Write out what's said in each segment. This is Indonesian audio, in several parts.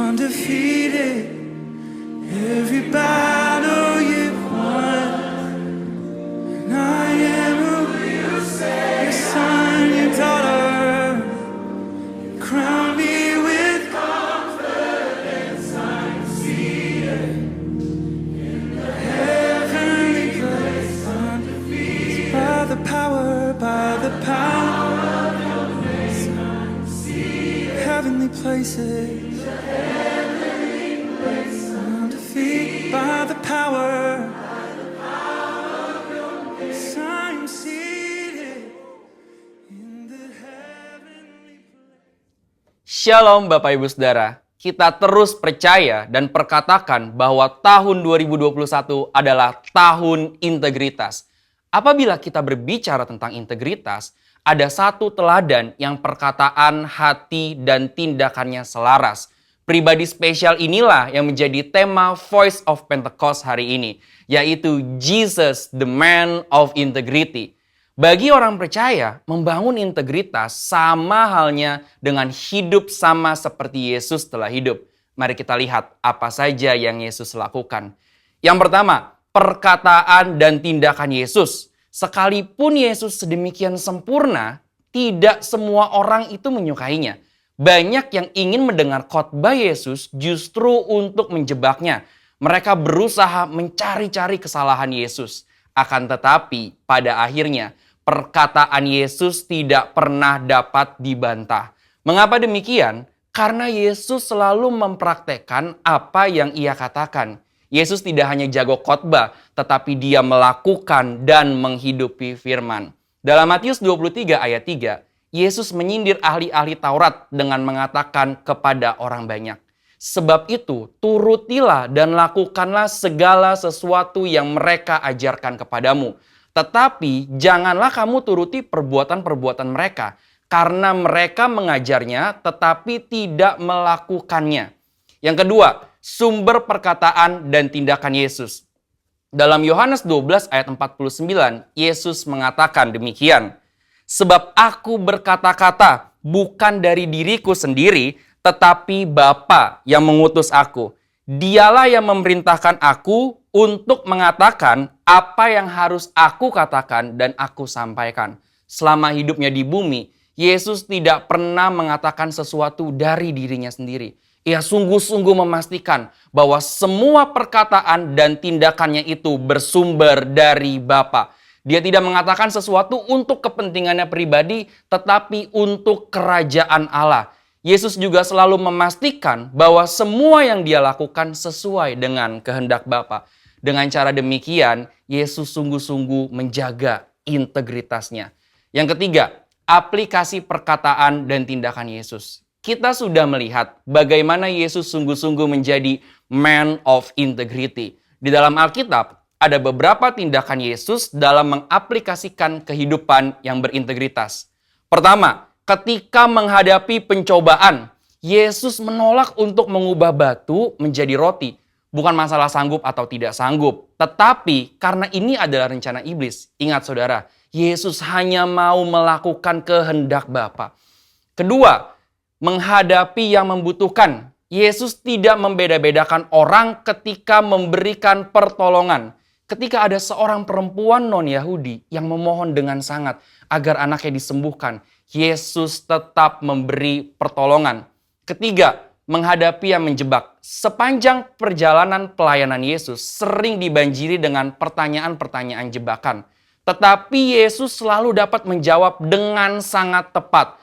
undefeated. Every battle you've won, and I am who you say. Your son, your daughter, crown me with confidence. I'm seated in the heavenly place, undefeated. By the power of your grace, I'm seated. Heavenly places. By the power of your grace, I'm seated in the heavenly place. Shalom Bapak Ibu Saudara, kita terus percaya dan perkatakan bahwa tahun 2021 adalah tahun integritas. Apabila kita berbicara tentang integritas, ada satu teladan yang perkataan, hati, dan tindakannya selaras. Pribadi spesial inilah yang menjadi tema Voice of Pentecost hari ini, yaitu Jesus, the man of integrity. Bagi orang percaya, membangun integritas sama halnya dengan hidup sama seperti Yesus telah hidup. Mari kita lihat apa saja yang Yesus lakukan. Yang pertama, perkataan dan tindakan Yesus. Sekalipun Yesus sedemikian sempurna, tidak semua orang itu menyukainya. Banyak yang ingin mendengar khotbah Yesus justru untuk menjebaknya. Mereka berusaha mencari-cari kesalahan Yesus. Akan tetapi pada akhirnya perkataan Yesus tidak pernah dapat dibantah. Mengapa demikian? Karena Yesus selalu mempraktekkan apa yang ia katakan. Yesus tidak hanya jago khotbah, tetapi dia melakukan dan menghidupi firman. Dalam Matius 23 ayat 3, Yesus menyindir ahli-ahli Taurat dengan mengatakan kepada orang banyak, "Sebab itu, turutilah dan lakukanlah segala sesuatu yang mereka ajarkan kepadamu. Tetapi janganlah kamu turuti perbuatan-perbuatan mereka, karena mereka mengajarnya tetapi tidak melakukannya." Yang kedua, sumber perkataan dan tindakan Yesus. Dalam Yohanes 12 ayat 49, Yesus mengatakan demikian, "Sebab aku berkata-kata bukan dari diriku sendiri, tetapi Bapa yang mengutus aku. Dialah yang memerintahkan aku untuk mengatakan apa yang harus aku katakan dan aku sampaikan." Selama hidupnya di bumi, Yesus tidak pernah mengatakan sesuatu dari dirinya sendiri. Ia sungguh-sungguh memastikan bahwa semua perkataan dan tindakannya itu bersumber dari Bapa. Dia tidak mengatakan sesuatu untuk kepentingannya pribadi, tetapi untuk kerajaan Allah. Yesus juga selalu memastikan bahwa semua yang dia lakukan sesuai dengan kehendak Bapa. Dengan cara demikian, Yesus sungguh-sungguh menjaga integritasnya. Yang ketiga, aplikasi perkataan dan tindakan Yesus. Kita sudah melihat bagaimana Yesus sungguh-sungguh menjadi man of integrity. Di dalam Alkitab, ada beberapa tindakan Yesus dalam mengaplikasikan kehidupan yang berintegritas. Pertama, ketika menghadapi pencobaan, Yesus menolak untuk mengubah batu menjadi roti. Bukan masalah sanggup atau tidak sanggup, tetapi karena ini adalah rencana iblis. Ingat saudara, Yesus hanya mau melakukan kehendak Bapa. Kedua, menghadapi yang membutuhkan. Yesus tidak membeda-bedakan orang ketika memberikan pertolongan. Ketika ada seorang perempuan non-Yahudi yang memohon dengan sangat agar anaknya disembuhkan, Yesus tetap memberi pertolongan. Ketiga, menghadapi yang menjebak. Sepanjang perjalanan pelayanan Yesus sering dibanjiri dengan pertanyaan-pertanyaan jebakan. Tetapi Yesus selalu dapat menjawab dengan sangat tepat.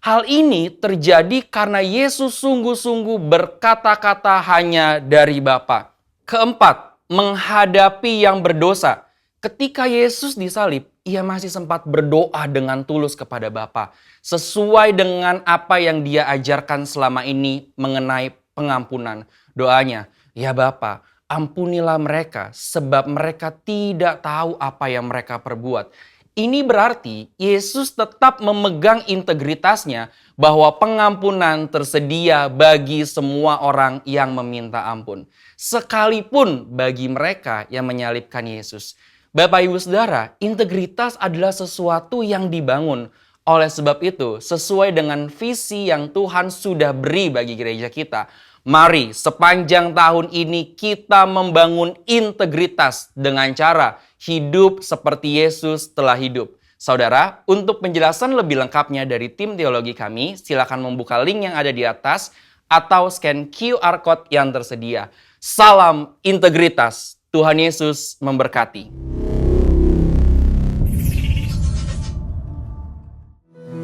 Hal ini terjadi karena Yesus sungguh-sungguh berkata-kata hanya dari Bapa. Keempat, menghadapi yang berdosa. Ketika Yesus disalib, ia masih sempat berdoa dengan tulus kepada Bapa, sesuai dengan apa yang dia ajarkan selama ini mengenai pengampunan. Doanya, "Ya Bapa, ampunilah mereka sebab mereka tidak tahu apa yang mereka perbuat." Ini berarti Yesus tetap memegang integritasnya bahwa pengampunan tersedia bagi semua orang yang meminta ampun. Sekalipun bagi mereka yang menyalibkan Yesus. Bapak Ibu Saudara, integritas adalah sesuatu yang dibangun. Oleh sebab itu, sesuai dengan visi yang Tuhan sudah beri bagi gereja kita, Mari sepanjang tahun ini kita membangun integritas dengan cara hidup seperti Yesus telah hidup. Saudara, untuk penjelasan lebih lengkapnya dari tim teologi kami, silakan membuka link yang ada di atas atau scan QR Code yang tersedia. Salam integritas, Tuhan Yesus memberkati.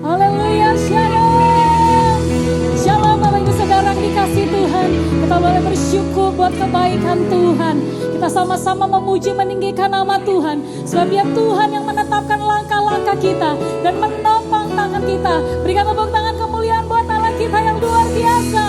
Haleluya, shalom. Shalom Bapak Ibu Saudara yang dikasih Tuhan. Kita boleh bersyukur buat kebaikan Tuhan. Kita sama-sama memuji meninggikan nama Tuhan. Sebab dia Tuhan yang menetapkan langkah-langkah kita dan menopang tangan kita. Berikan tepuk tangan kemuliaan buat Allah kita yang luar biasa.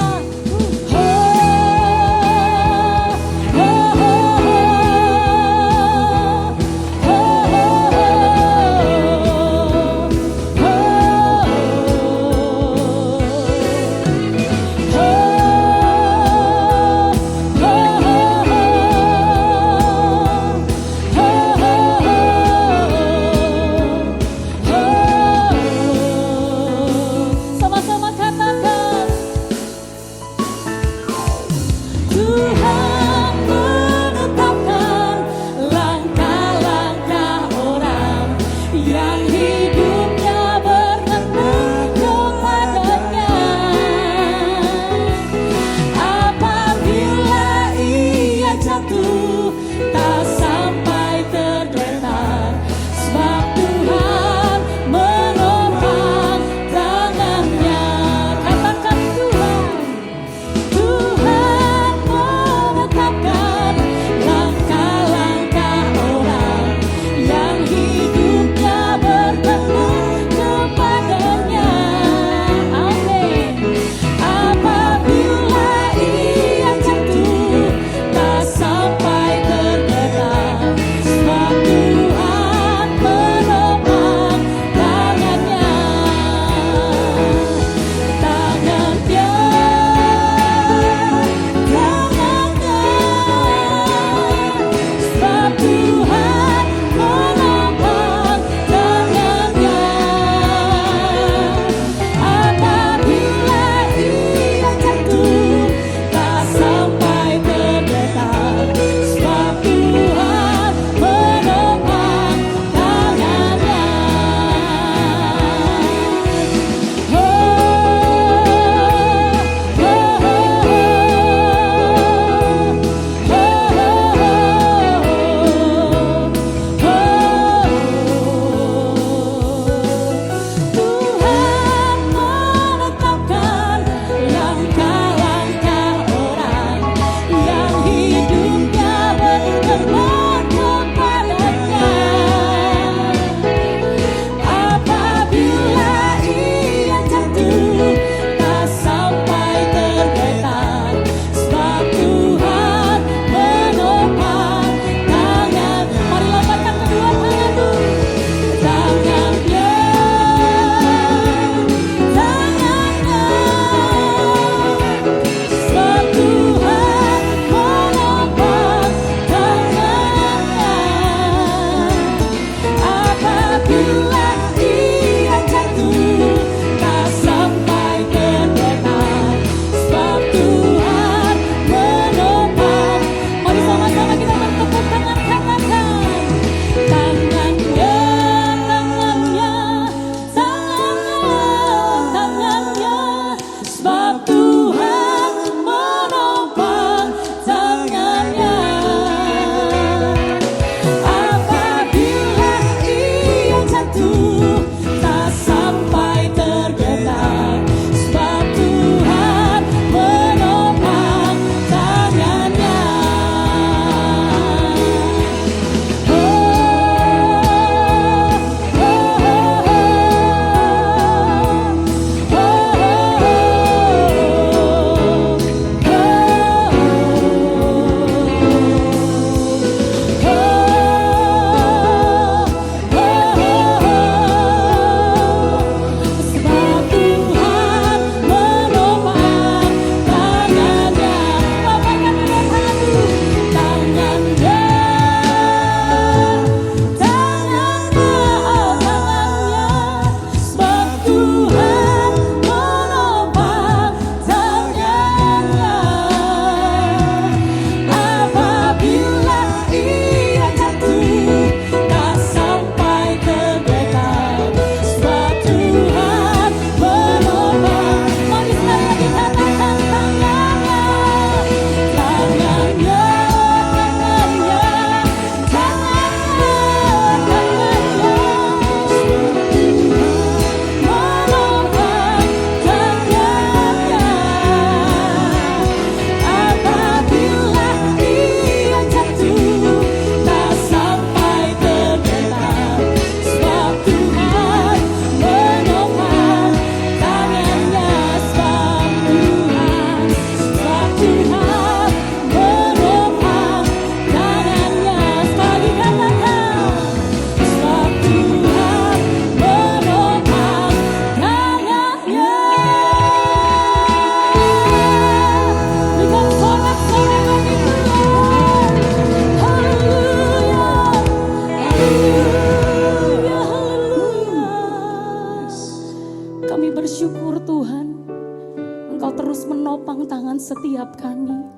kami.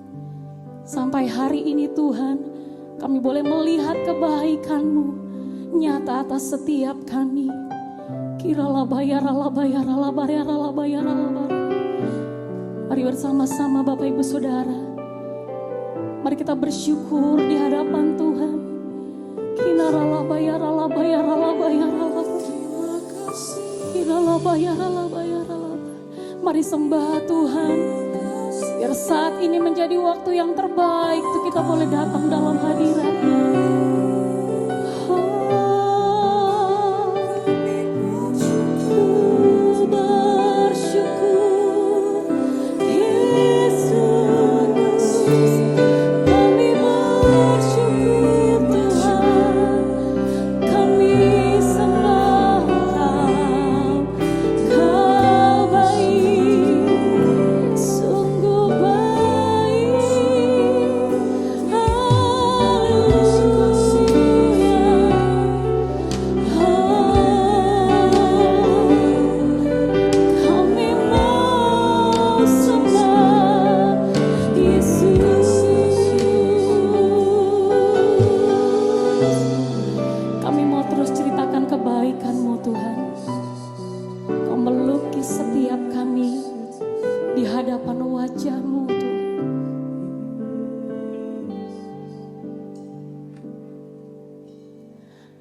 Sampai hari ini Tuhan, kami boleh melihat kebaikan-Mu nyata atas setiap kami. Mari bersama-sama Bapak Ibu Saudara, mari kita bersyukur di hadapan Tuhan. Mari sembah Tuhan, biar saat ini menjadi waktu yang terbaik untuk kita boleh datang dalam hadirat-Nya.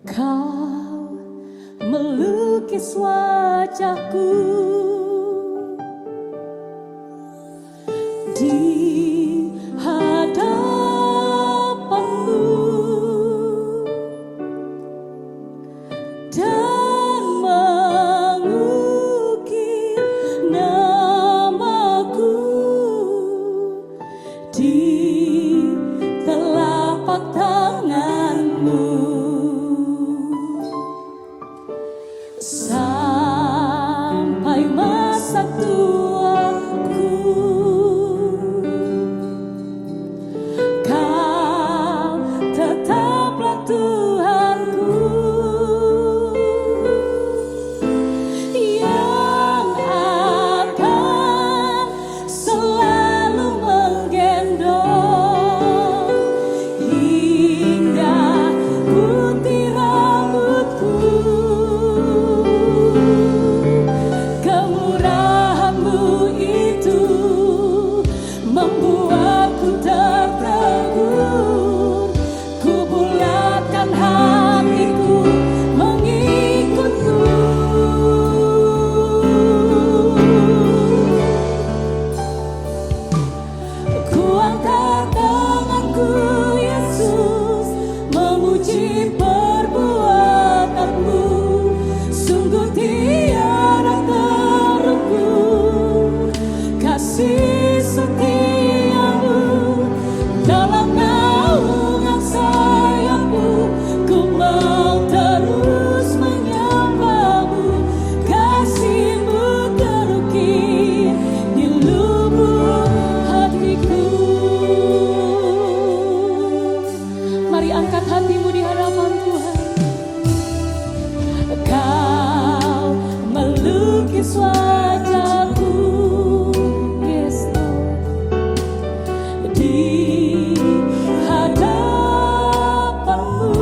Kau melukis wajahku di hadapanmu dan mengukir namaku di telapak tanganmu. Sampai masa tuaku, Kau tetaplah Tuhanku yang akan selalu menggendong hingga putih rambutku. Membuatku tertegun, ku bulatkan hatiku mengikutmu. Ku angkat tanganku Yesus, memuji perbuatanmu, sungguh tiada terukur kasih setiamu. Dalam naungan sayapmu, ku mau terus menyembahmu. Kasih-Mu terukir di lubuk hatiku. Mari angkat hatimu di hadapan Tuhan. Kau melukis wajahku, yes Lord, di hadapanmu,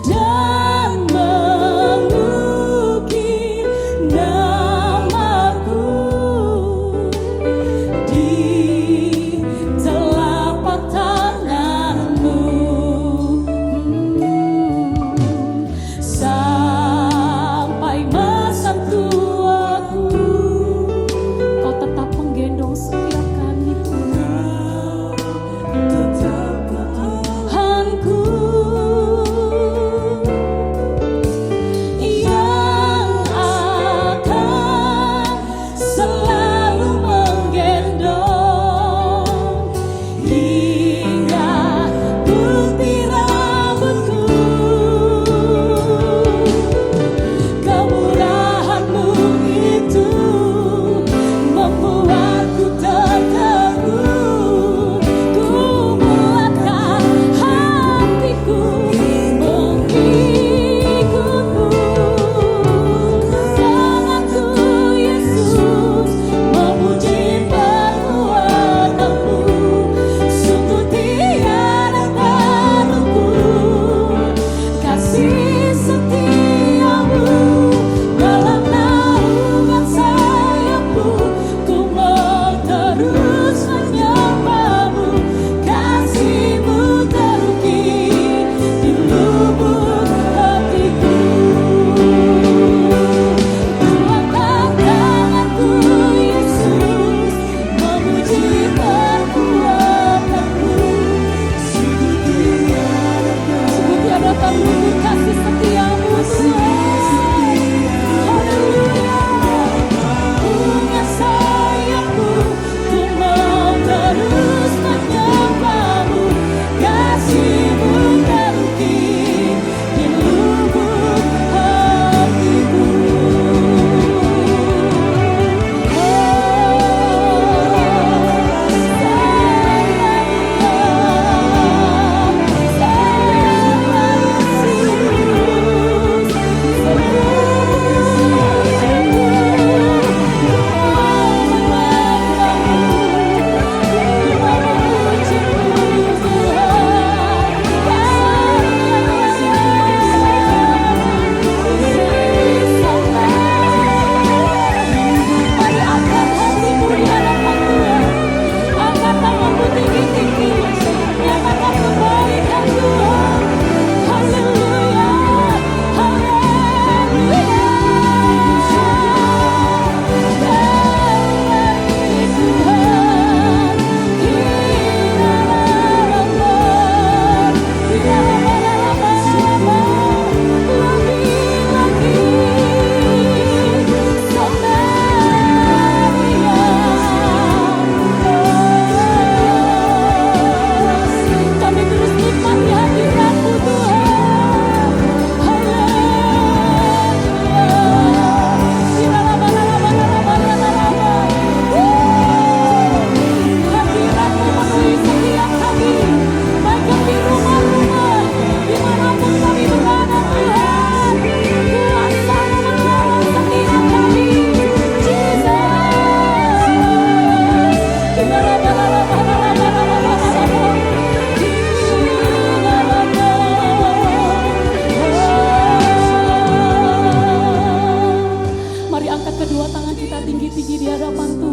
dan mengukir namaku di telapak tanganmu. Sampai masa tuaku, Kau tetap menggendong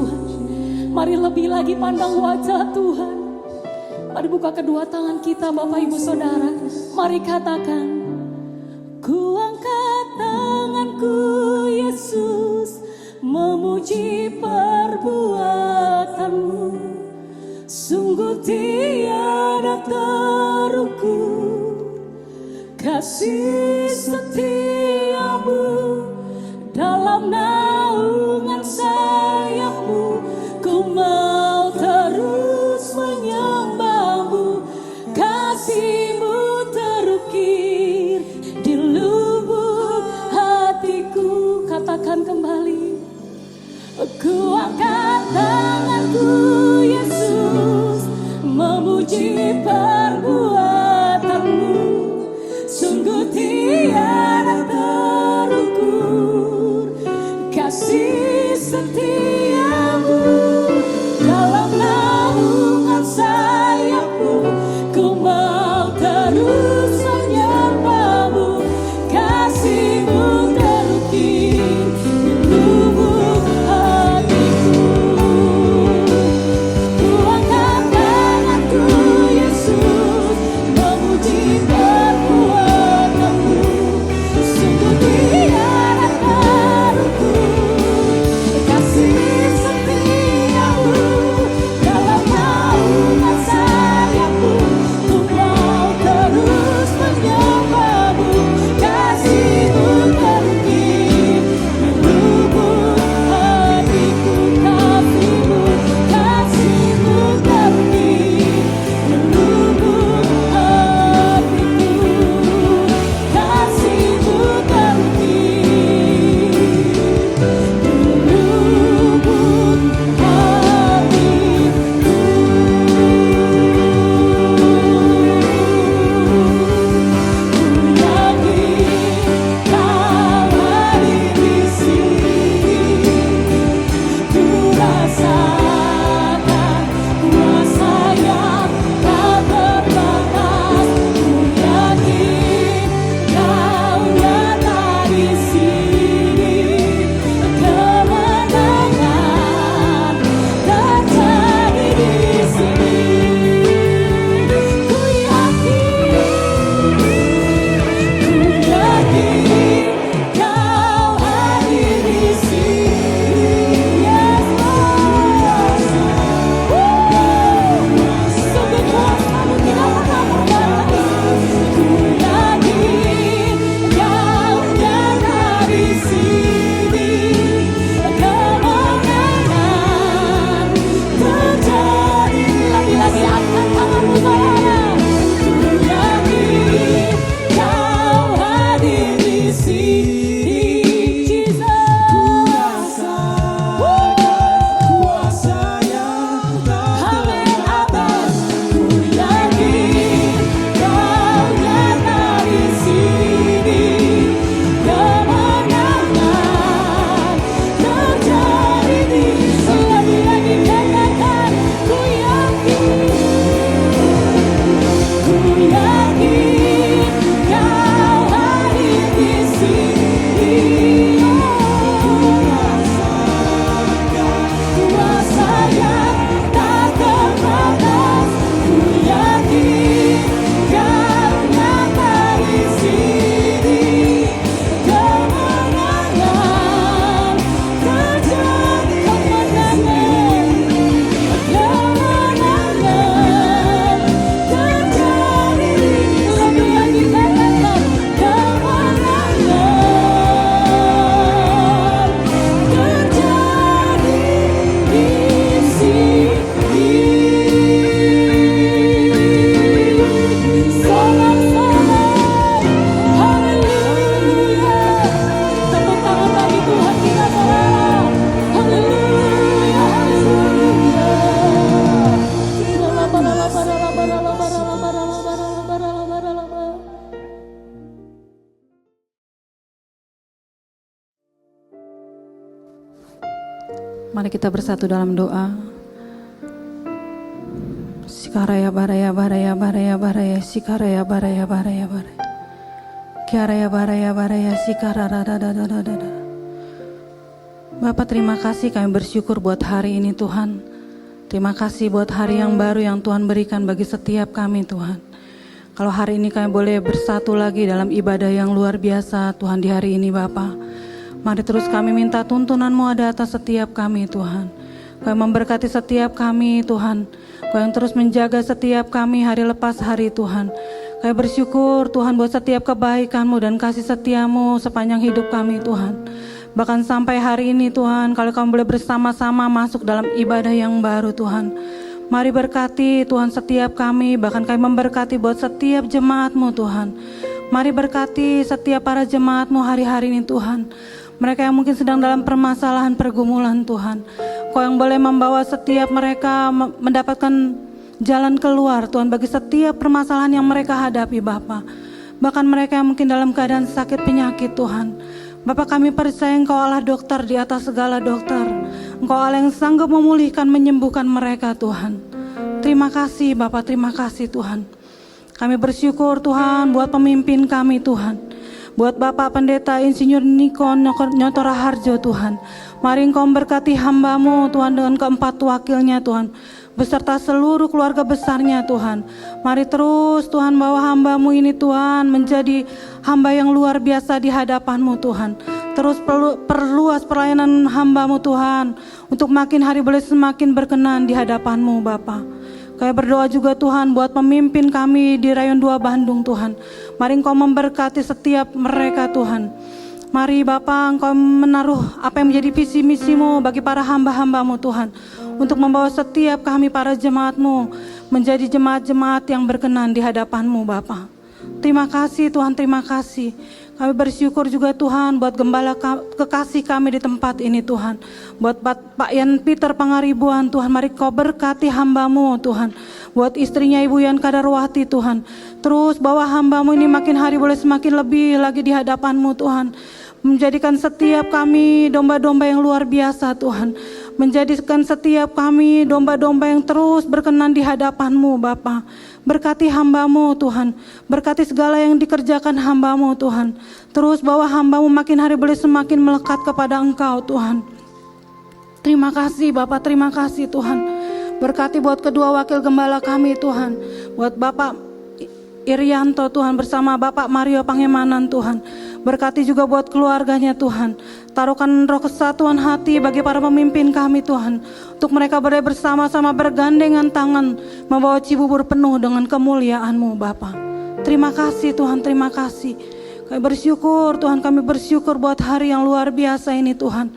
Tuhan. Mari lebih lagi pandang wajah Tuhan. Mari buka kedua tangan kita Bapak Ibu Saudara. Mari katakan, ku angkat tanganku Yesus, memuji perbuatanmu. Sungguh tiada terukur kasih setiamu. Dalam naungan sayapmu ku mau terus menyembahmu. Kasihmu terukir di lubuk hatiku. Katakan kembali, ku angkat tanganku Yesus, memuji perbuatanmu. Sungguh tiada terukur kasih setiamu. Dalam naungan sayapmu ku mau terus menyembahmu. Kasihmu terukir di lubuk hatiku. Ku angkat tanganku Yesus, memuji perbuatanmu. Sungguh tiada terukur kasih setiamu. Dalam naungan sayapmu ku mau terus menyembahmu. Kasihmu terukir di lubuk hatiku. Kasihmu terukir di lubuk hatiku. Kasihmu terukir di lubuk Mari kita bersatu dalam doa. Sikaraya baraya baraya baraya baraya sikaraya baraya baraya baraya. Kiaraya baraya baraya sikarara da da da da da. Bapak terima kasih, kami bersyukur buat hari ini Tuhan. Terima kasih buat hari yang baru yang Tuhan berikan bagi setiap kami Tuhan. Kalau hari ini kami boleh bersatu lagi dalam ibadah yang luar biasa Tuhan di hari ini Bapak. Mari terus kami minta tuntunan-Mu ada atas setiap kami Tuhan. Kau yang memberkati setiap kami Tuhan. Kau yang terus menjaga setiap kami hari lepas hari Tuhan. Kami bersyukur Tuhan buat setiap kebaikan-Mu dan kasih setia-Mu sepanjang hidup kami Tuhan. Bahkan sampai hari ini Tuhan, kalau kami boleh bersama-sama masuk dalam ibadah yang baru Tuhan. Mari berkati Tuhan setiap kami, bahkan kami memberkati buat setiap jemaat-Mu Tuhan. Mari berkati setiap para jemaat-Mu hari-hari ini Tuhan. Mereka yang mungkin sedang dalam permasalahan pergumulan Tuhan. Kau yang boleh membawa setiap mereka mendapatkan jalan keluar Tuhan bagi setiap permasalahan yang mereka hadapi Bapa. Bahkan mereka yang mungkin dalam keadaan sakit penyakit Tuhan. Bapak kami percaya Engkau Allah dokter di atas segala dokter. Engkau Allah yang sanggup memulihkan, menyembuhkan mereka Tuhan. Terima kasih Bapak, terima kasih Tuhan. Kami bersyukur Tuhan buat pemimpin kami Tuhan. Buat Bapak Pendeta Insinyur Niko Nyotora Harjo Tuhan. Mari Engkau memberkati hamba-Mu Tuhan dengan keempat wakilnya Tuhan. Beserta seluruh keluarga besarnya Tuhan. Mari terus Tuhan bawa hamba-Mu ini Tuhan menjadi hamba yang luar biasa di hadapan-Mu Tuhan. Terus perluas pelayanan hamba-Mu Tuhan untuk makin hari boleh semakin berkenan di hadapan-Mu Bapa. Kami berdoa juga Tuhan buat pemimpin kami di Rayon 2 Bandung Tuhan. Mari Engkau memberkati setiap mereka Tuhan. Mari Bapa Engkau menaruh apa yang menjadi visi misi-Mu bagi para hamba-hamba-Mu Tuhan. Untuk membawa setiap kami para jemaat-Mu menjadi jemaat-jemaat yang berkenan di hadapan-Mu Bapa. Terima kasih Tuhan, terima kasih. Kami bersyukur juga Tuhan buat gembala kekasih kami di tempat ini Tuhan. Buat Pak Yan Peter Pangaribuan Tuhan, mari Kau berkati hamba-Mu Tuhan. Buat istrinya Ibu Yan Kadarwati Tuhan. Terus bawa hamba-Mu ini makin hari boleh semakin lebih lagi di hadapan-Mu Tuhan. Menjadikan setiap kami domba-domba yang luar biasa Tuhan. Menjadikan setiap kami domba-domba yang terus berkenan di hadapan-Mu Bapa. Berkati hamba-Mu Tuhan. Berkati segala yang dikerjakan hamba-Mu Tuhan. Terus bawa hamba-Mu makin hari boleh semakin melekat kepada Engkau Tuhan. Terima kasih Bapak, terima kasih Tuhan. Berkati buat kedua wakil gembala kami Tuhan. Buat Bapak Irianto Tuhan bersama Bapak Mario Pangemanan Tuhan. Berkati juga buat keluarganya Tuhan. Taruhkan roh kesatuan hati bagi para pemimpin kami Tuhan. Untuk mereka boleh bersama-sama bergandengan tangan. Membawa Cibubur penuh dengan kemuliaan-Mu Bapa. Terima kasih Tuhan, terima kasih. Kami bersyukur Tuhan, kami bersyukur buat hari yang luar biasa ini Tuhan.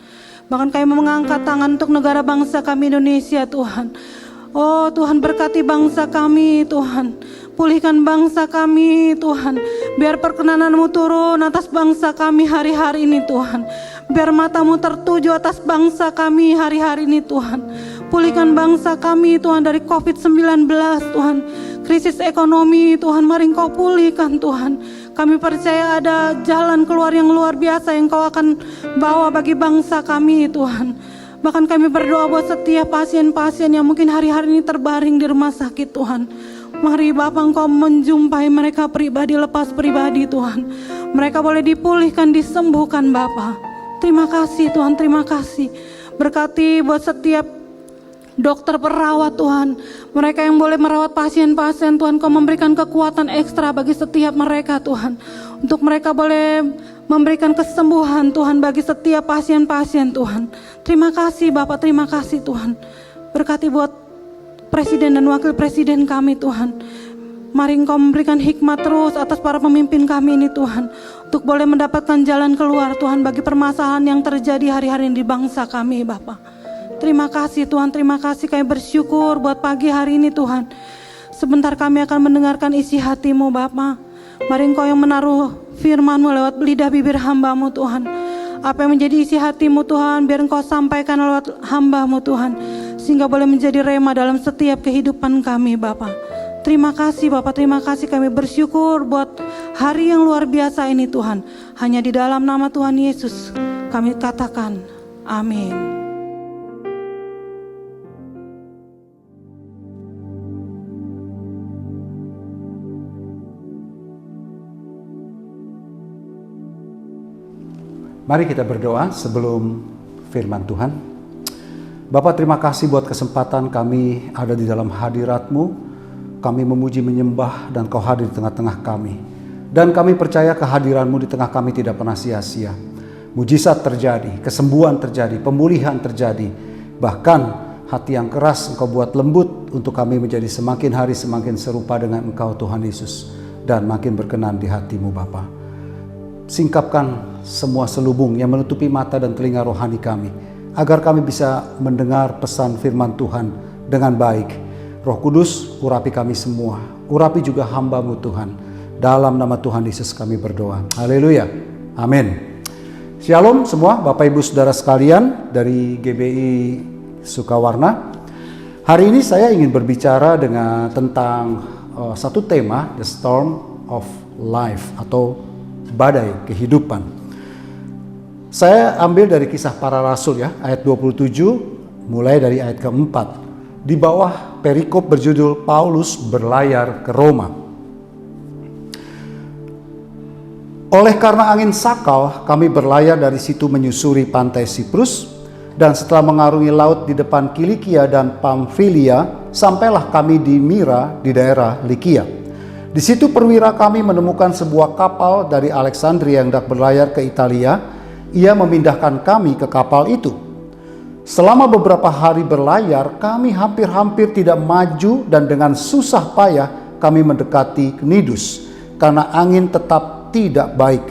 Bahkan kami mengangkat tangan untuk negara bangsa kami Indonesia Tuhan. Oh Tuhan, berkati bangsa kami Tuhan. Pulihkan bangsa kami Tuhan. Biar perkenanan-Mu turun atas bangsa kami hari-hari ini Tuhan. Biar mata-Mu tertuju atas bangsa kami hari-hari ini Tuhan. Pulihkan bangsa kami Tuhan dari COVID-19 Tuhan. Krisis ekonomi Tuhan, mari Engkau pulihkan Tuhan. Kami percaya ada jalan keluar yang luar biasa yang Engkau akan bawa bagi bangsa kami Tuhan. Bahkan kami berdoa buat setiap pasien-pasien yang mungkin hari-hari ini terbaring di rumah sakit Tuhan. Mari Bapa Engkau menjumpai mereka pribadi lepas pribadi Tuhan. Mereka boleh dipulihkan, disembuhkan Bapa. Terima kasih Tuhan, terima kasih. Berkati buat setiap dokter perawat Tuhan. Mereka yang boleh merawat pasien-pasien Tuhan, Kau memberikan kekuatan ekstra bagi setiap mereka Tuhan. Untuk mereka boleh memberikan kesembuhan Tuhan bagi setiap pasien-pasien Tuhan. Terima kasih Bapak, terima kasih Tuhan. Berkati buat Presiden dan Wakil Presiden kami Tuhan. Mari Engkau memberikan hikmat terus atas para pemimpin kami ini Tuhan. Untuk boleh mendapatkan jalan keluar Tuhan bagi permasalahan yang terjadi hari-hari ini di bangsa kami Bapak. Terima kasih Tuhan, terima kasih. Kami bersyukur buat pagi hari ini Tuhan. Sebentar kami akan mendengarkan isi hati-Mu Bapak. Mari Engkau yang menaruh firman-Mu lewat lidah bibir hamba-Mu Tuhan. Apa yang menjadi isi hati-Mu Tuhan, biar Engkau sampaikan lewat hamba-Mu Tuhan. Sehingga boleh menjadi rema dalam setiap kehidupan kami Bapa. Terima kasih Bapak, terima kasih. Kami bersyukur buat hari yang luar biasa ini Tuhan. Hanya di dalam nama Tuhan Yesus kami katakan amin. Mari kita berdoa sebelum firman Tuhan. Bapak, terima kasih buat kesempatan kami ada di dalam hadirat-Mu. Kami memuji, menyembah, dan Kau hadir di tengah-tengah kami. Dan kami percaya kehadiran-Mu di tengah kami tidak pernah sia-sia. Mujizat terjadi, kesembuhan terjadi, pemulihan terjadi. Bahkan hati yang keras Engkau buat lembut untuk kami menjadi semakin hari semakin serupa dengan Engkau Tuhan Yesus. Dan makin berkenan di hati-Mu Bapa. Singkapkan semua selubung yang menutupi mata dan telinga rohani kami, agar kami bisa mendengar pesan firman Tuhan dengan baik. Roh Kudus, urapi kami semua, urapi juga hamba-Mu Tuhan. Dalam nama Tuhan Yesus kami berdoa. Haleluya. Amin. Shalom semua Bapak Ibu Saudara sekalian dari GBI Sukawarna. Hari ini saya ingin berbicara tentang satu tema, The Storm of Life atau badai kehidupan. Saya ambil dari Kisah Para Rasul ya, ayat 27 mulai dari ayat keempat. Di bawah perikop berjudul Paulus berlayar ke Roma. Oleh karena angin sakal, kami berlayar dari situ menyusuri pantai Siprus, dan setelah mengarungi laut di depan Kilikia dan Pamfilia, sampailah kami di Mira di daerah Likia. Di situ perwira kami menemukan sebuah kapal dari Alexandria yang hendak berlayar ke Italia. Ia memindahkan kami ke kapal itu. Selama beberapa hari berlayar, kami hampir-hampir tidak maju, dan dengan susah payah kami mendekati Knidus karena angin tetap tidak baik.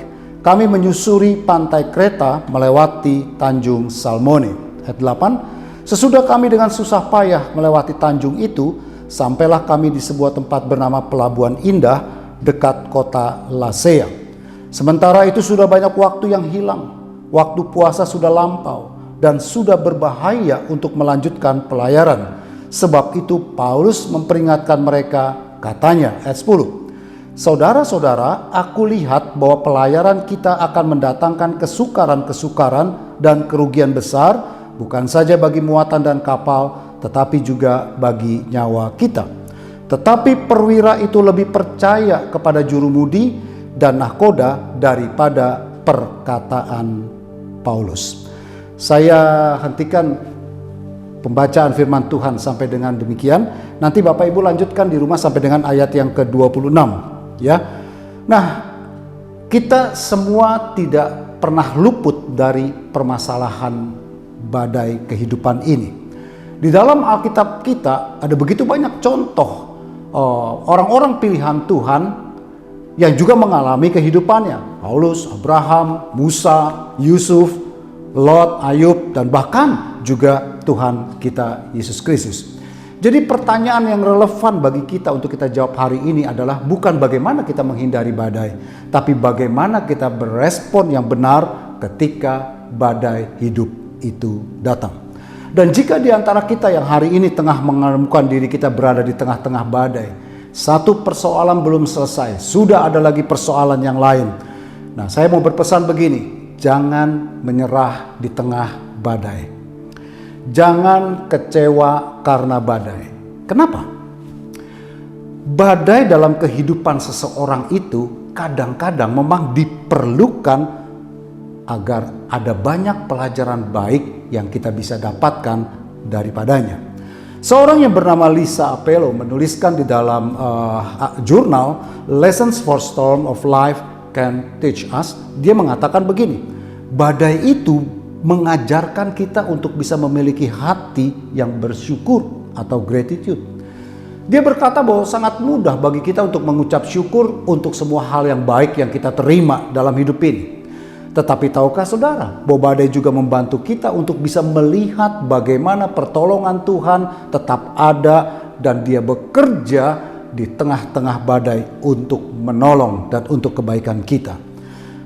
Kami menyusuri pantai Kreta melewati Tanjung Salmone. Ayat 8. Sesudah kami dengan susah payah melewati tanjung itu, sampailah kami di sebuah tempat bernama Pelabuhan Indah dekat kota Lasea. Sementara itu sudah banyak waktu yang hilang. Waktu puasa sudah lampau dan sudah berbahaya untuk melanjutkan pelayaran. Sebab itu Paulus memperingatkan mereka, katanya ayat 10. Saudara-saudara, aku lihat bahwa pelayaran kita akan mendatangkan kesukaran-kesukaran dan kerugian besar, bukan saja bagi muatan dan kapal, tetapi juga bagi nyawa kita. Tetapi perwira itu lebih percaya kepada jurumudi dan nahkoda daripada perkataan Paulus. Saya hentikan pembacaan firman Tuhan sampai dengan demikian. Nanti Bapak Ibu lanjutkan di rumah sampai dengan ayat yang ke-26 ya. Nah, kita semua tidak pernah luput dari permasalahan badai kehidupan ini. Di dalam Alkitab kita ada begitu banyak contoh orang-orang pilihan Tuhan yang juga mengalami kehidupannya. Paulus, Abraham, Musa, Yusuf, Lot, Ayub, dan bahkan juga Tuhan kita Yesus Kristus. Jadi pertanyaan yang relevan bagi kita untuk kita jawab hari ini adalah bukan bagaimana kita menghindari badai, tapi bagaimana kita berespon yang benar ketika badai hidup itu datang. Dan jika di antara kita yang hari ini tengah menemukan diri kita berada di tengah-tengah badai, satu persoalan belum selesai, sudah ada lagi persoalan yang lain. Nah, saya mau berpesan begini, jangan menyerah di tengah badai. Jangan kecewa karena badai. Kenapa? Badai dalam kehidupan seseorang itu kadang-kadang memang diperlukan agar ada banyak pelajaran baik yang kita bisa dapatkan daripadanya. Seorang yang bernama Lisa Apello menuliskan di dalam jurnal Lessons for Storm of Life Can Teach Us. Dia mengatakan begini, badai itu mengajarkan kita untuk bisa memiliki hati yang bersyukur atau gratitude. Dia berkata bahwa sangat mudah bagi kita untuk mengucap syukur untuk semua hal yang baik yang kita terima dalam hidup ini. Tetapi tahukah saudara, bahwa badai juga membantu kita untuk bisa melihat bagaimana pertolongan Tuhan tetap ada dan Dia bekerja di tengah-tengah badai untuk menolong dan untuk kebaikan kita.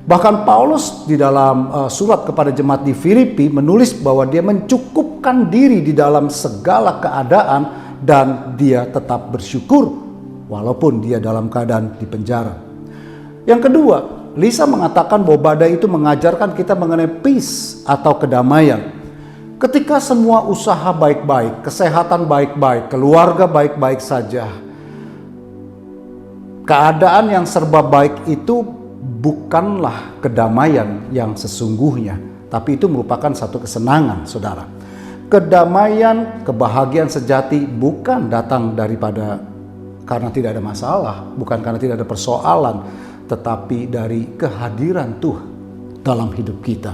Bahkan Paulus di dalam surat kepada jemaat di Filipi menulis bahwa dia mencukupkan diri di dalam segala keadaan dan dia tetap bersyukur walaupun dia dalam keadaan di penjara. Yang kedua, Lisa mengatakan bahwa badai itu mengajarkan kita mengenai peace atau kedamaian. Ketika semua usaha baik-baik, kesehatan baik-baik, keluarga baik-baik saja, keadaan yang serba baik itu bukanlah kedamaian yang sesungguhnya. tapi itu merupakan satu kesenangan, saudara. Kedamaian, kebahagiaan sejati bukan datang daripada karena tidak ada masalah, bukan karena tidak ada persoalan, tetapi dari kehadiran Tuhan dalam hidup kita.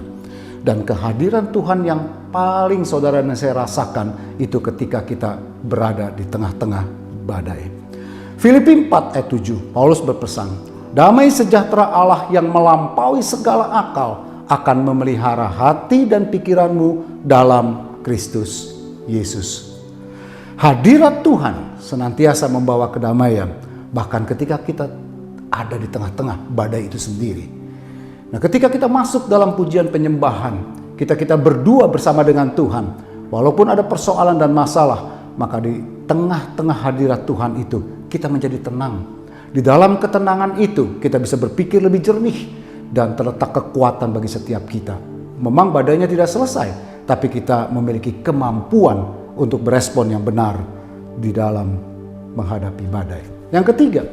Dan kehadiran Tuhan yang paling saudara dan saya rasakan itu ketika kita berada di tengah-tengah badai. Filipi 4 ayat 7, Paulus berpesan, damai sejahtera Allah yang melampaui segala akal akan memelihara hati dan pikiranmu dalam Kristus Yesus. Hadirat Tuhan senantiasa membawa kedamaian, bahkan ketika kita ada di tengah-tengah badai itu sendiri. Nah, ketika kita masuk dalam pujian penyembahan, kita berdua bersama dengan Tuhan, walaupun ada persoalan dan masalah, maka di tengah-tengah hadirat Tuhan itu kita menjadi tenang. Di dalam ketenangan itu kita bisa berpikir lebih jernih dan terletak kekuatan bagi setiap kita. Memang badainya tidak selesai, tapi kita memiliki kemampuan untuk berespon yang benar di dalam menghadapi badai. Yang ketiga,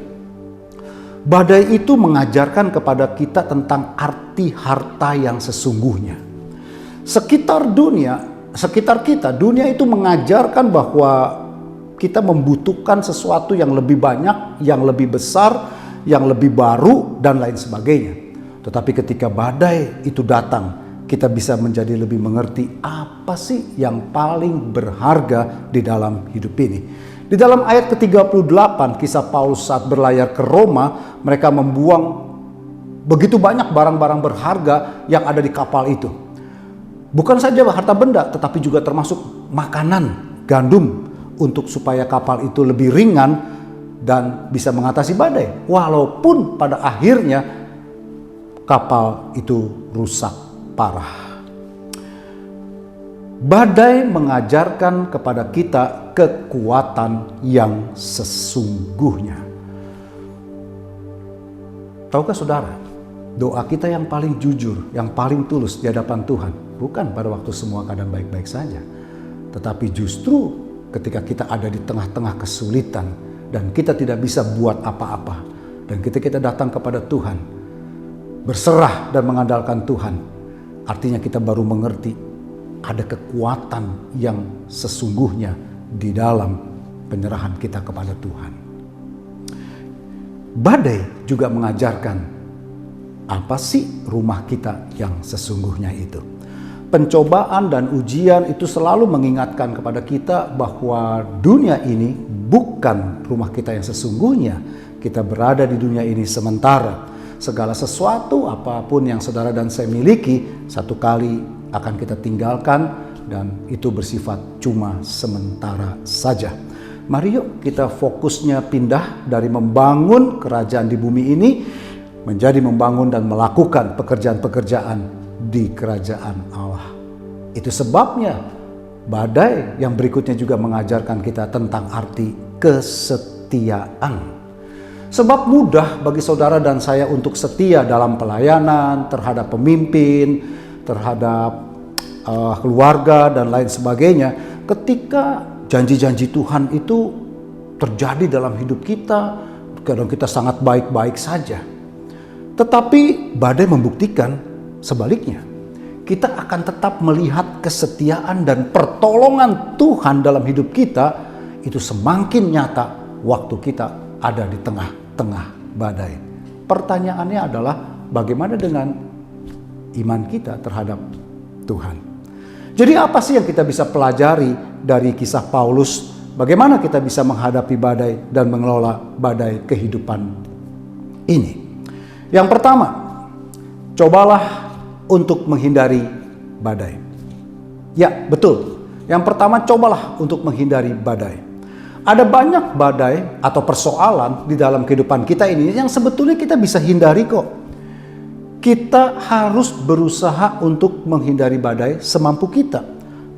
badai itu mengajarkan kepada kita tentang arti harta yang sesungguhnya. Sekitar kita, dunia itu mengajarkan bahwa kita membutuhkan sesuatu yang lebih banyak, yang lebih besar, yang lebih baru, dan lain sebagainya. Tetapi ketika badai itu datang, kita bisa menjadi lebih mengerti apa sih yang paling berharga di dalam hidup ini. Di dalam ayat ke-38 kisah Paulus saat berlayar ke Roma, mereka membuang begitu banyak barang-barang berharga yang ada di kapal itu. Bukan saja harta benda, tetapi juga termasuk makanan, gandum, untuk supaya kapal itu lebih ringan dan bisa mengatasi badai. Walaupun pada akhirnya kapal itu rusak parah. Badai mengajarkan kepada kita kekuatan yang sesungguhnya. Tahukah saudara, doa kita yang paling jujur, yang paling tulus di hadapan Tuhan, bukan pada waktu semua keadaan baik-baik saja, tetapi justru ketika kita ada di tengah-tengah kesulitan dan kita tidak bisa buat apa-apa, dan ketika kita datang kepada Tuhan, berserah dan mengandalkan Tuhan, artinya kita baru mengerti ada kekuatan yang sesungguhnya di dalam penyerahan kita kepada Tuhan. Badai juga mengajarkan apa sih rumah kita yang sesungguhnya itu. Pencobaan dan ujian itu selalu mengingatkan kepada kita bahwa dunia ini bukan rumah kita yang sesungguhnya. Kita berada di dunia ini sementara. Segala sesuatu apapun yang saudara dan saya miliki satu kali akan kita tinggalkan, dan itu bersifat cuma sementara saja. Mari yuk kita fokusnya pindah dari membangun kerajaan di bumi ini menjadi membangun dan melakukan pekerjaan-pekerjaan di kerajaan Allah. Itu sebabnya badai yang berikutnya juga mengajarkan kita tentang arti kesetiaan. Sebab mudah bagi saudara dan saya untuk setia dalam pelayanan, terhadap pemimpin, terhadap keluarga dan lain sebagainya, ketika janji-janji Tuhan itu terjadi dalam hidup kita, kadang kita sangat baik-baik saja. Tetapi badai membuktikan sebaliknya. Kita akan tetap melihat kesetiaan dan pertolongan Tuhan dalam hidup kita itu semakin nyata waktu kita ada di tengah-tengah badai. Pertanyaannya adalah bagaimana dengan iman kita terhadap Tuhan? Jadi apa sih yang kita bisa pelajari dari kisah Paulus? Bagaimana kita bisa menghadapi badai dan mengelola badai kehidupan ini? Yang pertama, cobalah untuk menghindari badai. Ya, betul. Yang pertama, cobalah untuk menghindari badai. Ada banyak badai atau persoalan di dalam kehidupan kita ini yang sebetulnya kita bisa hindari kok. Kita harus berusaha untuk menghindari badai semampu kita.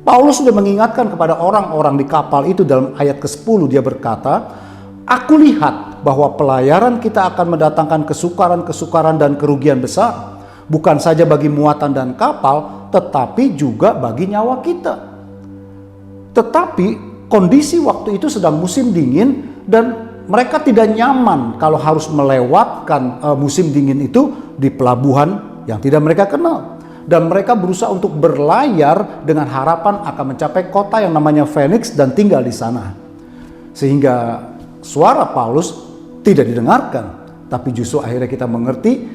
Paulus sudah mengingatkan kepada orang-orang di kapal itu dalam ayat ke-10, dia berkata, "Aku lihat bahwa pelayaran kita akan mendatangkan kesukaran-kesukaran dan kerugian besar, bukan saja bagi muatan dan kapal, tetapi juga bagi nyawa kita." Tetapi kondisi waktu itu sedang musim dingin dan mereka tidak nyaman kalau harus melewatkan musim dingin itu di pelabuhan yang tidak mereka kenal. dan mereka berusaha untuk berlayar dengan harapan akan mencapai kota yang namanya Phoenix dan tinggal di sana. Sehingga suara Paulus tidak didengarkan, tapi justru akhirnya kita mengerti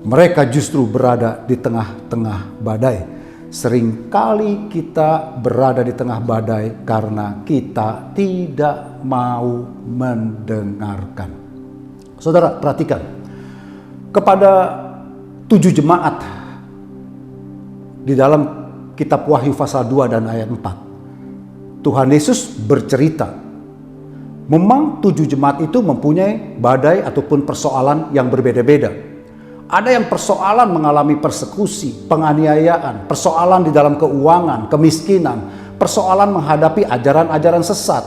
mereka justru berada di tengah-tengah badai. Seringkali kita berada di tengah badai karena kita tidak mau mendengarkan. Saudara, perhatikan. Kepada 7 jemaat di dalam kitab Wahyu pasal 2 dan ayat 4, Tuhan Yesus bercerita. Memang 7 jemaat itu mempunyai badai ataupun persoalan yang berbeda-beda. Ada yang persoalan mengalami persekusi, penganiayaan, persoalan di dalam keuangan, kemiskinan, persoalan menghadapi ajaran-ajaran sesat,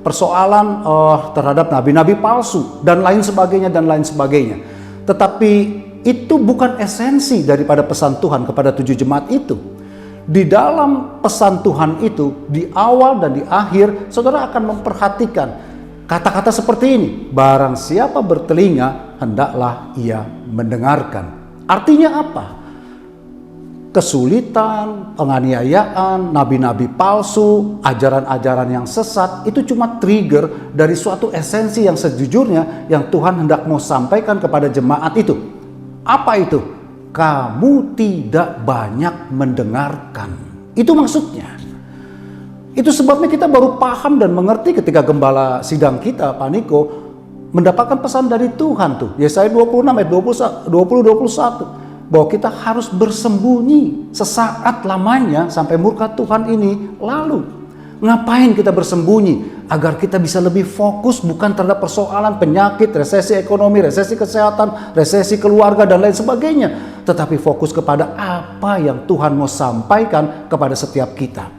persoalan terhadap nabi-nabi palsu, dan lain sebagainya, dan lain sebagainya. Tetapi itu bukan esensi daripada pesan Tuhan kepada 7 jemaat itu. Di dalam pesan Tuhan itu, di awal dan di akhir, saudara akan memperhatikan kata-kata seperti ini. Barang siapa bertelinga, hendaklah ia mendengarkan. Artinya apa? Kesulitan, penganiayaan, nabi-nabi palsu, ajaran-ajaran yang sesat, itu cuma trigger dari suatu esensi yang sejujurnya yang Tuhan hendak mau sampaikan kepada jemaat itu. Apa itu? Kamu tidak banyak mendengarkan. Itu maksudnya. Itu sebabnya kita baru paham dan mengerti ketika gembala sidang kita, Pak Niko, mendapatkan pesan dari Tuhan tuh. Yesaya 26 ayat 20-21. Bahwa kita harus bersembunyi sesaat lamanya sampai murka Tuhan ini lalu. Ngapain kita bersembunyi? Agar kita bisa lebih fokus bukan terhadap persoalan penyakit, resesi ekonomi, resesi kesehatan, resesi keluarga dan lain sebagainya. Tetapi fokus kepada apa yang Tuhan mau sampaikan kepada setiap kita.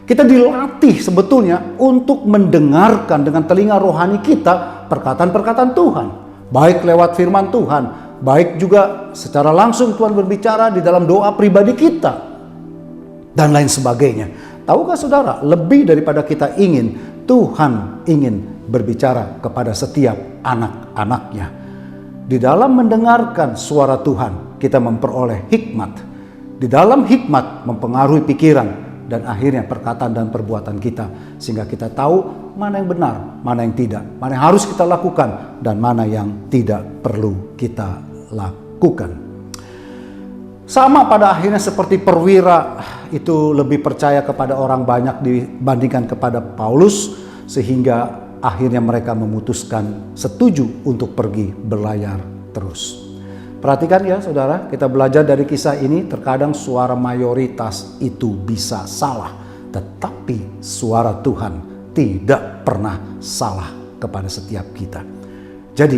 Kita dilatih sebetulnya untuk mendengarkan dengan telinga rohani kita perkataan-perkataan Tuhan. Baik lewat firman Tuhan, baik juga secara langsung Tuhan berbicara di dalam doa pribadi kita, dan lain sebagainya. Tahukah saudara, lebih daripada kita ingin, Tuhan ingin berbicara kepada setiap anak-anaknya. Di dalam mendengarkan suara Tuhan, kita memperoleh hikmat. Di dalam hikmat mempengaruhi pikiran dan akhirnya perkataan dan perbuatan kita. Sehingga kita tahu mana yang benar, mana yang tidak, mana yang harus kita lakukan, dan mana yang tidak perlu kita lakukan. Sama pada akhirnya seperti perwira itu lebih percaya kepada orang banyak dibandingkan kepada Paulus, sehingga akhirnya mereka memutuskan setuju untuk pergi berlayar terus. Perhatikan ya saudara, kita belajar dari kisah ini, terkadang suara mayoritas itu bisa salah, tetapi suara Tuhan tidak pernah salah kepada setiap kita. Jadi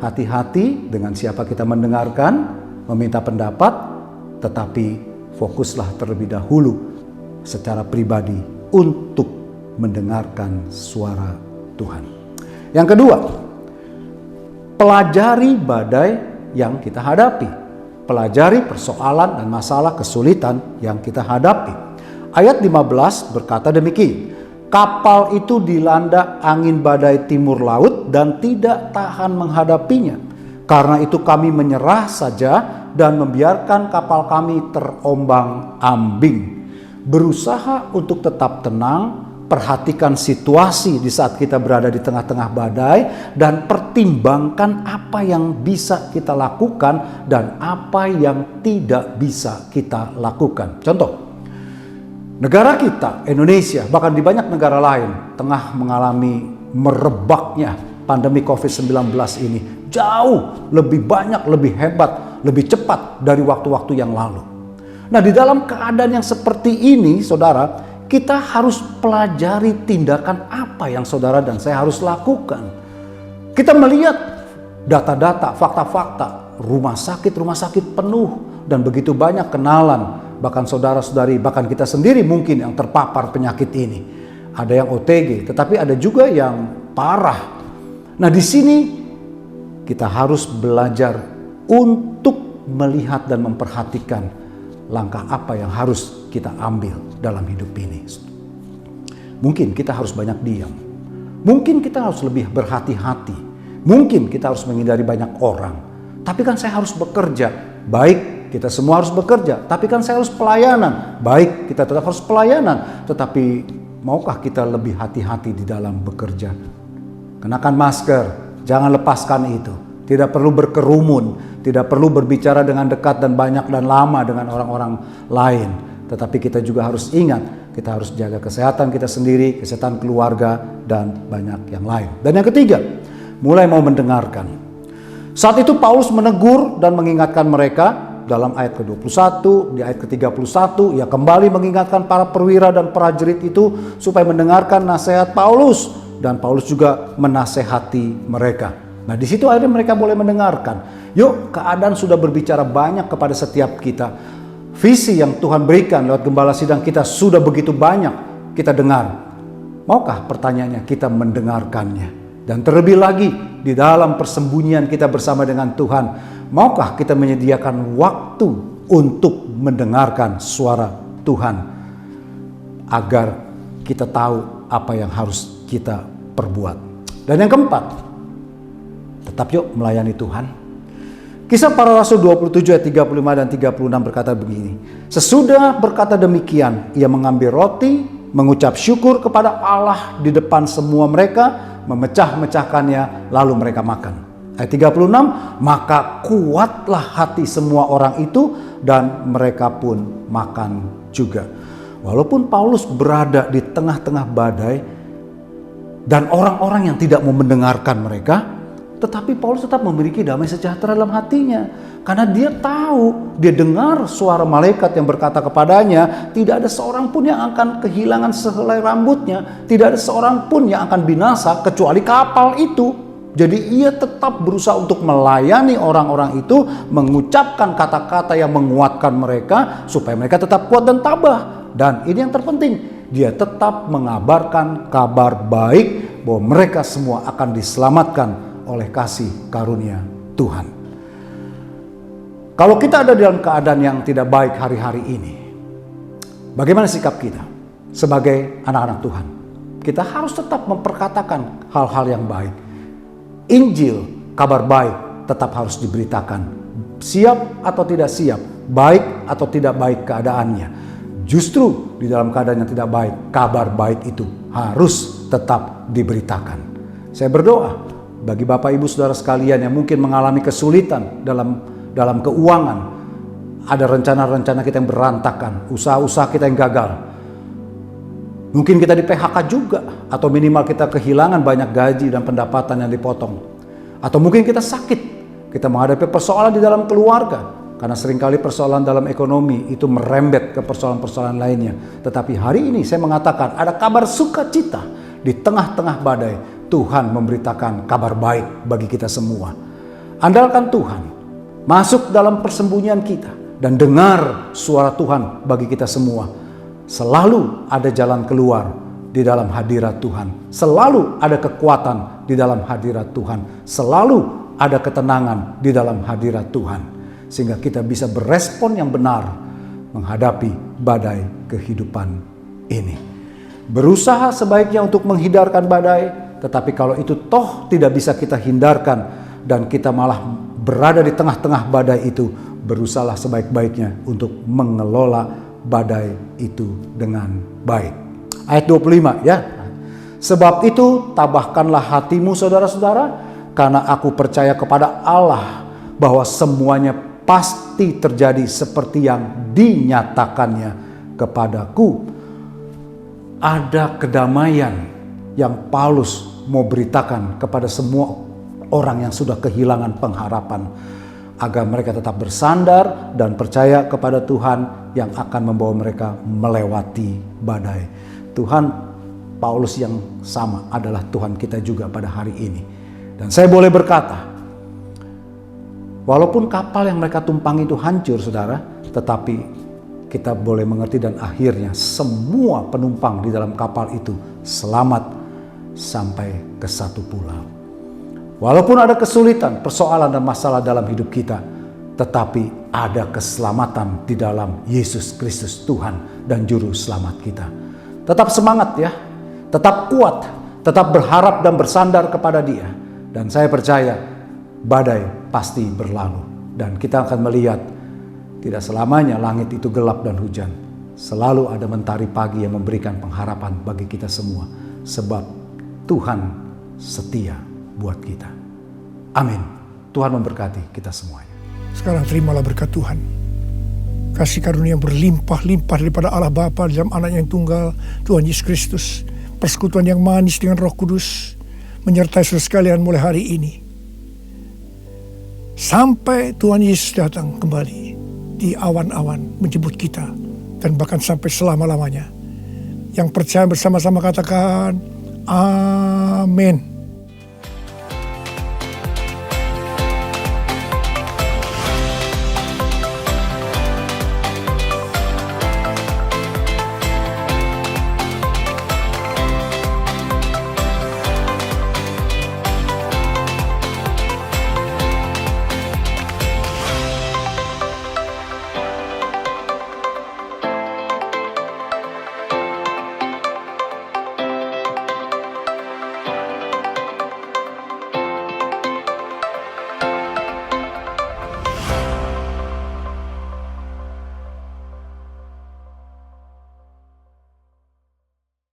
hati-hati dengan siapa kita mendengarkan, meminta pendapat, tetapi fokuslah terlebih dahulu secara pribadi untuk mendengarkan suara Tuhan. Yang kedua, pelajari badai yang kita hadapi. Pelajari persoalan dan masalah kesulitan yang kita hadapi. Ayat 15 berkata demikian. Kapal itu dilanda angin badai timur laut dan tidak tahan menghadapinya. Karena itu kami menyerah saja dan membiarkan kapal kami terombang-ambing. Berusaha untuk tetap tenang, perhatikan situasi di saat kita berada di tengah-tengah badai, dan pertimbangkan apa yang bisa kita lakukan dan apa yang tidak bisa kita lakukan. Contoh, negara kita, Indonesia, bahkan di banyak negara lain, tengah mengalami merebaknya pandemi COVID-19 ini. Jauh lebih banyak, lebih hebat, lebih cepat dari waktu-waktu yang lalu. Nah, di dalam keadaan yang seperti ini, saudara, kita harus pelajari tindakan apa yang saudara dan saya harus lakukan. Kita melihat data-data, fakta-fakta, rumah sakit penuh, dan begitu banyak kenalan, bahkan saudara-saudari, bahkan kita sendiri mungkin yang terpapar penyakit ini. Ada yang OTG, tetapi ada juga yang parah. Nah, di sini kita harus belajar untuk melihat dan memperhatikan langkah apa yang harus kita ambil dalam hidup ini. Mungkin kita harus banyak diam. Mungkin kita harus lebih berhati-hati. Mungkin kita harus menghindari banyak orang. Tapi kan saya harus bekerja baik kita semua harus bekerja. Tapi kan saya harus pelayanan. Baik, kita tetap harus pelayanan. Tetapi maukah kita lebih hati-hati di dalam bekerja? Kenakan masker, jangan lepaskan itu. Tidak perlu berkerumun, tidak perlu berbicara dengan dekat dan banyak dan lama dengan orang-orang lain. Tetapi kita juga harus ingat, kita harus jaga kesehatan kita sendiri, kesehatan keluarga, dan banyak yang lain. Dan yang ketiga, mulai mau mendengarkan. Saat itu Paulus menegur dan mengingatkan mereka dalam ayat ke-21, di ayat ke-31, ia kembali mengingatkan para perwira dan prajurit itu supaya mendengarkan nasihat Paulus. Dan Paulus juga menasehati mereka. Nah, di situ akhirnya mereka boleh mendengarkan. Yuk, keadaan sudah berbicara banyak kepada setiap kita. Visi yang Tuhan berikan lewat gembala sidang kita sudah begitu banyak kita dengar. Maukah pertanyaannya kita mendengarkannya? Dan terlebih lagi di dalam persembunyian kita bersama dengan Tuhan, maukah kita menyediakan waktu untuk mendengarkan suara Tuhan agar kita tahu apa yang harus kita perbuat. Dan yang keempat, tetap yuk melayani Tuhan. Kisah Para Rasul 27 ayat 35 dan 36 berkata begini. Sesudah berkata demikian, ia mengambil roti, mengucap syukur kepada Allah di depan semua mereka, memecah-mecahkannya, lalu mereka makan. Ayat 36, maka kuatlah hati semua orang itu dan mereka pun makan juga. Walaupun Paulus berada di tengah-tengah badai dan orang-orang yang tidak mau mendengarkan mereka, tetapi Paulus tetap memiliki damai sejahtera dalam hatinya. Karena dia tahu, dia dengar suara malaikat yang berkata kepadanya, tidak ada seorang pun yang akan kehilangan sehelai rambutnya. Tidak ada seorang pun yang akan binasa kecuali kapal itu. Jadi ia tetap berusaha untuk melayani orang-orang itu, mengucapkan kata-kata yang menguatkan mereka, supaya mereka tetap kuat dan tabah. Dan ini yang terpenting, dia tetap mengabarkan kabar baik bahwa mereka semua akan diselamatkan oleh kasih karunia Tuhan. Kalau kita ada dalam keadaan yang tidak baik hari-hari ini, bagaimana sikap kita sebagai anak-anak Tuhan? Kita harus tetap memperkatakan hal-hal yang baik. Injil, kabar baik tetap harus diberitakan. Siap atau tidak siap, baik atau tidak baik keadaannya. Justru di dalam keadaan yang tidak baik, kabar baik itu harus tetap diberitakan. Saya berdoa bagi Bapak Ibu Saudara sekalian yang mungkin mengalami kesulitan dalam keuangan, ada rencana-rencana kita yang berantakan, usaha-usaha kita yang gagal. Mungkin kita di PHK juga, atau minimal kita kehilangan banyak gaji dan pendapatan yang dipotong. Atau mungkin kita sakit, kita menghadapi persoalan di dalam keluarga, karena seringkali persoalan dalam ekonomi itu merembet ke persoalan-persoalan lainnya. Tetapi hari ini saya mengatakan ada kabar sukacita di tengah-tengah badai. Tuhan memberitakan kabar baik bagi kita semua. Andalkan Tuhan, masuk dalam persembunyian kita dan dengar suara Tuhan bagi kita semua. Selalu ada jalan keluar di dalam hadirat Tuhan. Selalu ada kekuatan di dalam hadirat Tuhan. Selalu ada ketenangan di dalam hadirat Tuhan. Sehingga kita bisa berespon yang benar menghadapi badai kehidupan ini. Berusaha sebaiknya untuk menghindarkan badai, tetapi kalau itu toh tidak bisa kita hindarkan dan kita malah berada di tengah-tengah badai itu, berusahalah sebaik-baiknya untuk mengelola badai itu dengan baik. Ayat 25 ya. Sebab itu tabahkanlah hatimu saudara-saudara, karena aku percaya kepada Allah bahwa semuanya pasti terjadi seperti yang dinyatakannya kepadaku. Ada kedamaian yang Paulus mau beritakan kepada semua orang yang sudah kehilangan pengharapan, agar mereka tetap bersandar dan percaya kepada Tuhan yang akan membawa mereka melewati badai. Tuhan Paulus yang sama adalah Tuhan kita juga pada hari ini. Dan saya boleh berkata, walaupun kapal yang mereka tumpangi itu hancur saudara, tetapi kita boleh mengerti dan akhirnya semua penumpang di dalam kapal itu selamat sampai ke satu pulau. Walaupun ada kesulitan, persoalan dan masalah dalam hidup kita, tetapi ada keselamatan di dalam Yesus Kristus Tuhan dan Juru Selamat kita. Tetap semangat ya, tetap kuat, tetap berharap dan bersandar kepada Dia. Dan saya percaya badai pasti berlalu. Dan kita akan melihat Tidak selamanya langit itu gelap dan hujan. Selalu ada mentari pagi yang memberikan pengharapan bagi kita semua. Sebab Tuhan setia buat kita. Amin. Tuhan memberkati kita semuanya. Sekarang terimalah berkat Tuhan. Kasih karunia yang berlimpah-limpah daripada Allah Bapa dalam Anaknya yang tunggal, Tuhan Yesus Kristus. Persekutuan yang manis dengan Roh Kudus menyertai saudara sekalian mulai hari ini. Sampai Tuhan Yesus datang kembali di awan-awan menjemput kita. Dan bahkan sampai selama-lamanya. Yang percaya bersama-sama katakan, Amin.